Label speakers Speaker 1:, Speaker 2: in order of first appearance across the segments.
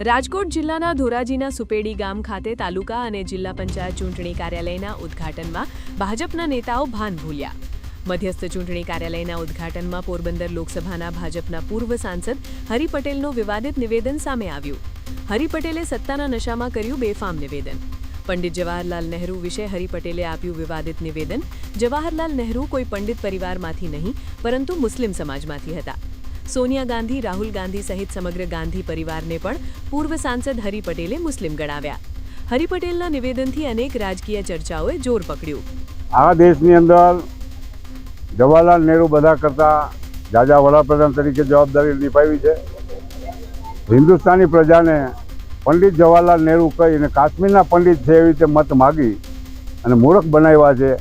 Speaker 1: રાજકોટ જિલ્લાના ધોરાજીના સુપેડી ગામ ખાતે તાલુકા અને જિલ્લા પંચાયત ચૂંટણી કાર્યાલયના ઉદ્ઘાટનમાં ભાજપના નેતાઓ ભાન ભૂલ્યા। મધ્યસ્થ ચૂંટણી કાર્યાલયના ઉદ્ઘાટનમાં પોરબંદર લોકસભાના ભાજપના પૂર્વ સાંસદ હરિ પટેલનું વિવાદિત નિવેદન સામે આવ્યું। હરિ પટેલે સત્તાના નશામાં કર્યું બેફામ નિવેદન। પંડિત જવાહરલાલ નહેરુ વિશે હરિ પટેલે આપ્યું વિવાદિત નિવેદન। જવાહરલાલ નહેરુ કોઈ પંડિત પરિવારમાંથી નહીં પરંતુ મુસ્લિમ સમાજમાંથી હતા। સોનિયા ગાંધી, રાહુલ ગાંધી સહિત સમગ્ર ગાંધી પરિવારને પણ પૂર્વ સાંસદ હરિ પટેલે મુસ્લિમ ગણાવ્યા। હરિ પટેલના નિવેદનથી અનેક રાજકીય ચર્ચાઓએ જોર પકડ્યું।
Speaker 2: આ દેશની અંદર જવાહરલાલ નહેરુ બધા કરતા જાજા વડાપ્રધાન તરીકે જવાબદારી નિભાવી છે। હિન્દુસ્તાની પ્રજાને પંડિત જવાહરલાલ નહેરુ કહીને કાશ્મીરના પંડિત છે એવી રીતે મત માગી અને મૂર્ખ બનાવ્યા છે।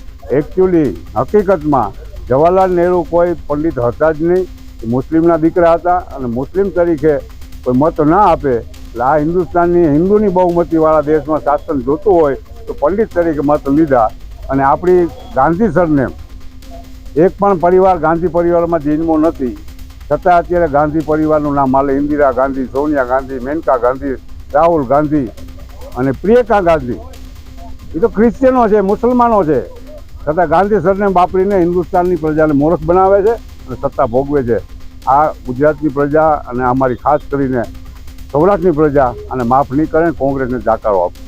Speaker 2: એકચ્યુઅલી હકીકતમાં જવાહરલાલ નહેરુ કોઈ પંડિત હતા જ નહીં, મુસ્લિમના દીકરા હતા અને મુસ્લિમ તરીકે કોઈ મત ના આપે એટલે આ હિન્દુની બહુમતીવાળા દેશમાં શાસન જોતું હોય તો પંડિત તરીકે મત લીધા। અને આપણી ગાંધી સરનેમ એક પણ પરિવાર ગાંધી પરિવારમાં જન્મો નથી, છતાં અત્યારે ગાંધી પરિવારનું નામ હાલે। ઇન્દિરા ગાંધી, સોનિયા ગાંધી, મેનકા ગાંધી, રાહુલ ગાંધી અને પ્રિયંકા ગાંધી એ તો ક્રિશ્ચિયનો છે, મુસલમાનો છે, છતાં ગાંધી સરનેમ વાપરીને હિન્દુસ્તાનની પ્રજાને મૂર્ખ બનાવે છે અને સત્તા ભોગવે છે। આ ગુજરાતની પ્રજા અને અમારી ખાસ કરીને સૌરાષ્ટ્રની પ્રજા અને માફ નહીં કરે, કોંગ્રેસને જાકારો આપે।